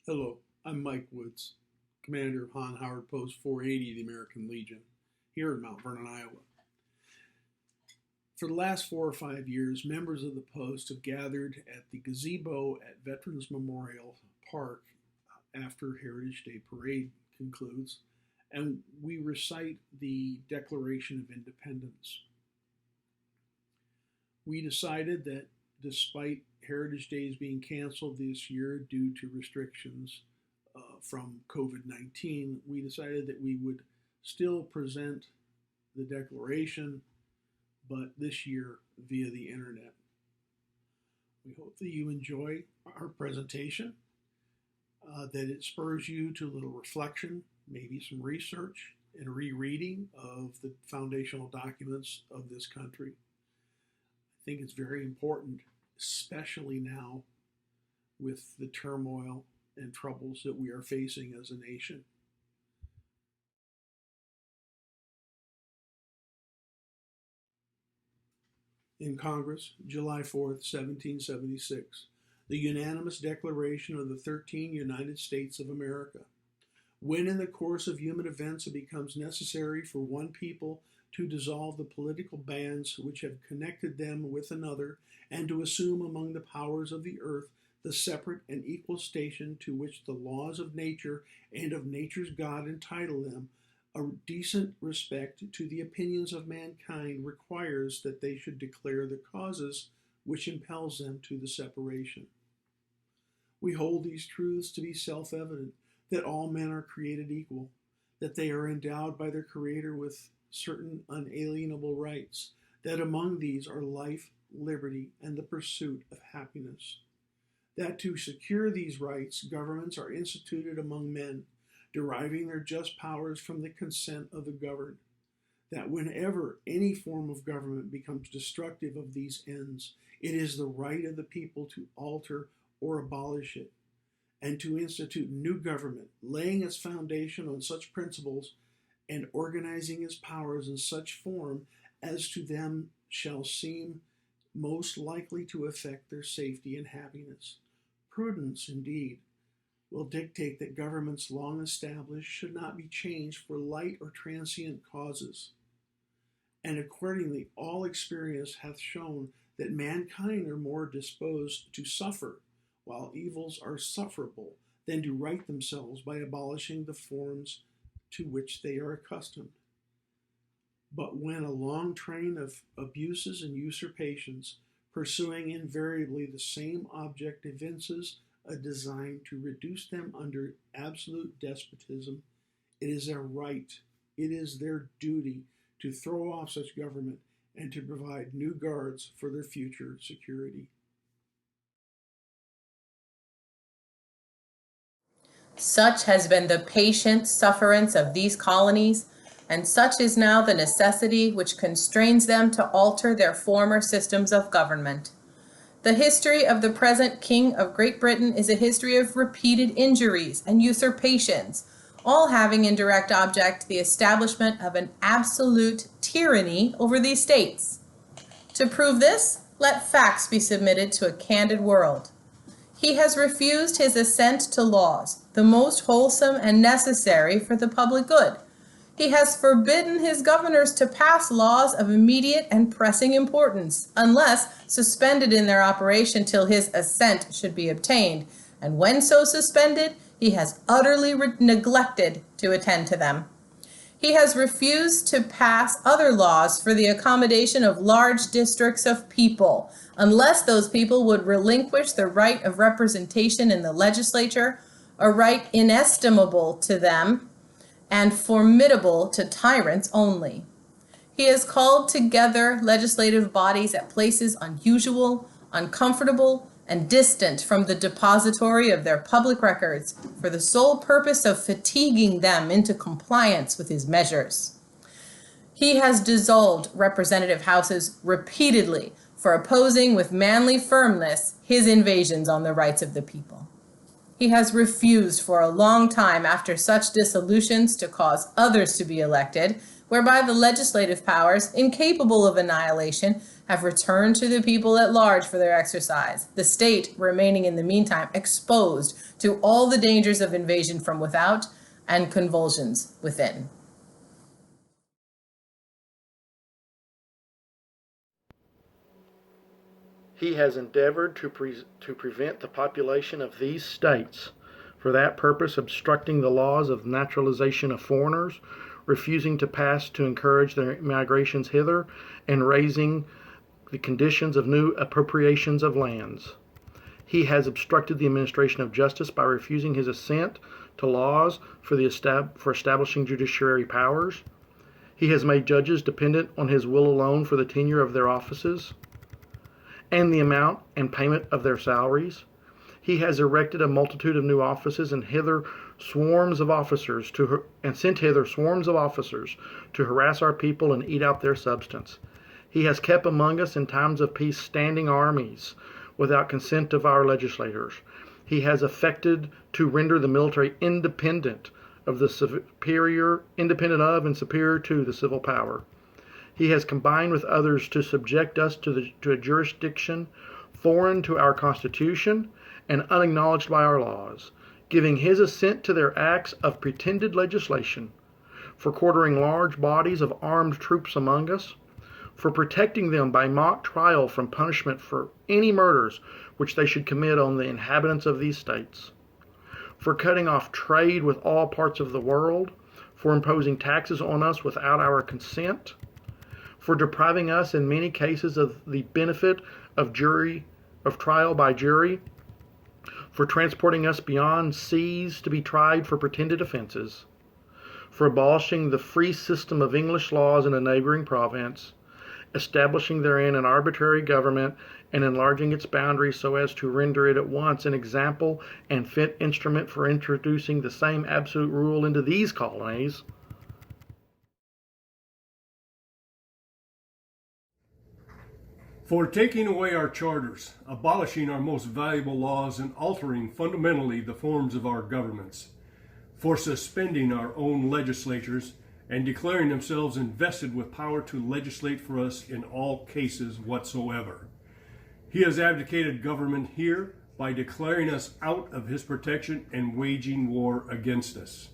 Hello, I'm Mike Woods, Commander of Han Howard Post 480 of the American Legion, here in Mount Vernon, Iowa. For the last 4 or 5 years, members of the post have gathered at the gazebo at Veterans Memorial Park after Heritage Day Parade concludes, and we recite the Declaration of Independence. We decided that despite Heritage Days being canceled this year due to restrictions from COVID-19, we decided that we would still present the Declaration, but this year via the internet. We hope that you enjoy our presentation, that it spurs you to a little reflection, maybe some research and rereading of the foundational documents of this country. I think it's very important, especially now with the turmoil and troubles that we are facing as a nation. In Congress, July 4th, 1776, the unanimous declaration of the 13 United States of America. When in the course of human events it becomes necessary for one people to dissolve the political bands which have connected them with another, and to assume among the powers of the earth the separate and equal station to which the laws of nature and of nature's God entitle them, a decent respect to the opinions of mankind requires that they should declare the causes which impels them to the separation. We hold these truths to be self-evident, that all men are created equal, that they are endowed by their Creator with certain unalienable rights, that among these are life, liberty, and the pursuit of happiness. That to secure these rights, governments are instituted among men, deriving their just powers from the consent of the governed. That whenever any form of government becomes destructive of these ends, it is the right of the people to alter or abolish it, and to institute new government, laying its foundation on such principles and organizing its powers in such form as to them shall seem most likely to affect their safety and happiness. Prudence, indeed, will dictate that governments long established should not be changed for light or transient causes. And accordingly, all experience hath shown that mankind are more disposed to suffer, while evils are sufferable, than to right themselves by abolishing the forms to which they are accustomed. But when a long train of abuses and usurpations, pursuing invariably the same object, evinces a design to reduce them under absolute despotism, it is their right, it is their duty to throw off such government and to provide new guards for their future security. Such has been the patient sufferance of these colonies, and such is now the necessity which constrains them to alter their former systems of government. The history of the present King of Great Britain is a history of repeated injuries and usurpations, all having in direct object the establishment of an absolute tyranny over these states. To prove this, let facts be submitted to a candid world. He has refused his assent to laws, the most wholesome and necessary for the public good. He has forbidden his governors to pass laws of immediate and pressing importance, unless suspended in their operation till his assent should be obtained, and when so suspended, he has utterly neglected to attend to them. He has refused to pass other laws for the accommodation of large districts of people, unless those people would relinquish the right of representation in the legislature, a right inestimable to them and formidable to tyrants only. He has called together legislative bodies at places unusual, uncomfortable, and distant from the depository of their public records for the sole purpose of fatiguing them into compliance with his measures. He has dissolved representative houses repeatedly for opposing with manly firmness his invasions on the rights of the people. He has refused for a long time after such dissolutions to cause others to be elected, whereby the legislative powers, incapable of annihilation, have returned to the people at large for their exercise, the state remaining in the meantime exposed to all the dangers of invasion from without and convulsions within. He has endeavored to prevent the population of these states, for that purpose obstructing the laws of naturalization of foreigners, refusing to pass to encourage their migrations hither, and raising the conditions of new appropriations of lands. He has obstructed the administration of justice by refusing his assent to laws for establishing judiciary powers. He has made judges dependent on his will alone for the tenure of their offices and the amount and payment of their salaries. He has erected a multitude of new offices and sent hither swarms of officers to harass our people and eat out their substance. He has kept among us in times of peace standing armies without consent of our legislators. He has affected to render the military independent of and superior to the civil power. He has combined with others to subject us to a jurisdiction foreign to our Constitution and unacknowledged by our laws, giving his assent to their acts of pretended legislation, for quartering large bodies of armed troops among us, for protecting them by mock trial from punishment for any murders which they should commit on the inhabitants of these states, for cutting off trade with all parts of the world, for imposing taxes on us without our consent, for depriving us in many cases of the benefit of trial by jury, for transporting us beyond seas to be tried for pretended offenses, for abolishing the free system of English laws in a neighboring province, establishing therein an arbitrary government, and enlarging its boundaries so as to render it at once an example and fit instrument for introducing the same absolute rule into these colonies. For taking away our charters, abolishing our most valuable laws, and altering fundamentally the forms of our governments. For suspending our own legislatures and declaring themselves invested with power to legislate for us in all cases whatsoever. He has abdicated government here by declaring us out of his protection and waging war against us.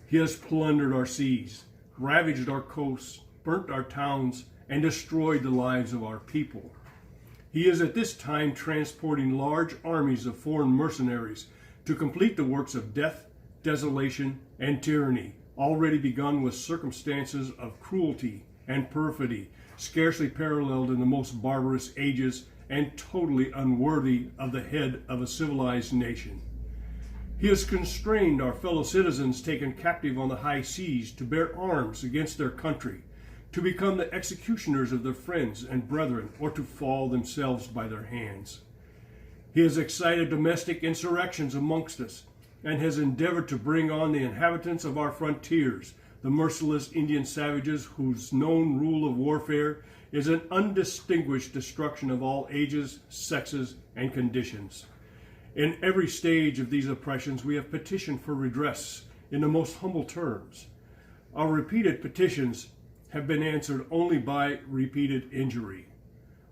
He has plundered our seas, ravaged our coasts, burnt our towns, and destroyed the lives of our people. He is at this time transporting large armies of foreign mercenaries to complete the works of death, desolation, and tyranny, already begun with circumstances of cruelty and perfidy, scarcely paralleled in the most barbarous ages and totally unworthy of the head of a civilized nation. He has constrained our fellow citizens taken captive on the high seas to bear arms against their country, to become the executioners of their friends and brethren, or to fall themselves by their hands. He has excited domestic insurrections amongst us, and has endeavored to bring on the inhabitants of our frontiers, the merciless Indian savages whose known rule of warfare is an undistinguished destruction of all ages, sexes, and conditions. In every stage of these oppressions, we have petitioned for redress in the most humble terms. Our repeated petitions have been answered only by repeated injury.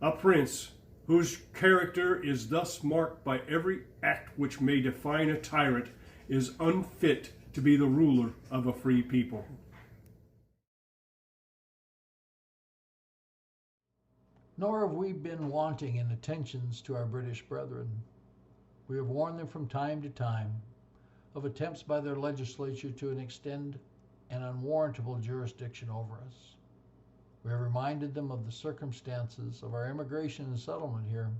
A prince whose character is thus marked by every act which may define a tyrant is unfit to be the ruler of a free people. Nor have we been wanting in attentions to our British brethren. We have warned them from time to time of attempts by their legislature to extend an unwarrantable jurisdiction over us. We have reminded them of the circumstances of our immigration and settlement here.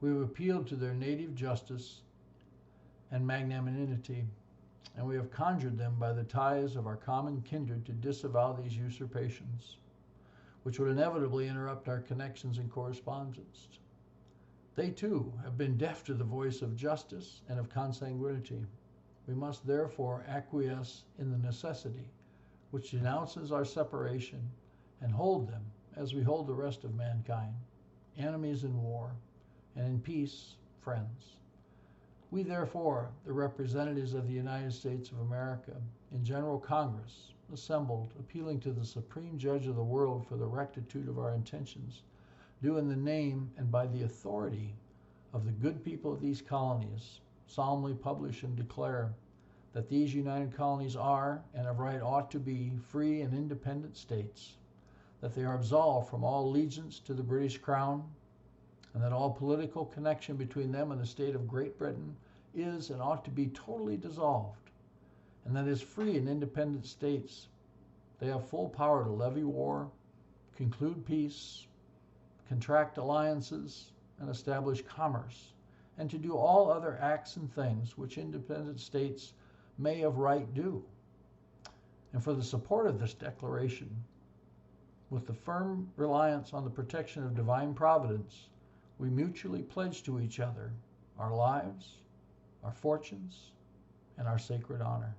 We have appealed to their native justice and magnanimity, and we have conjured them by the ties of our common kindred to disavow these usurpations, which would inevitably interrupt our connections and correspondence. They too have been deaf to the voice of justice and of consanguinity. We must therefore acquiesce in the necessity which denounces our separation, and hold them as we hold the rest of mankind, enemies in war, and in peace, friends. We therefore, the representatives of the United States of America in General Congress, assembled, appealing to the supreme judge of the world for the rectitude of our intentions, do in the name and by the authority of the good people of these colonies solemnly publish and declare that these united colonies are, and of right ought to be, free and independent states, that they are absolved from all allegiance to the British Crown, and that all political connection between them and the state of Great Britain is and ought to be totally dissolved, and that as free and independent states they have full power to levy war, conclude peace, contract alliances, and establish commerce, and to do all other acts and things which independent states may of right do. And for the support of this declaration, with the firm reliance on the protection of divine providence, we mutually pledge to each other our lives, our fortunes, and our sacred honor.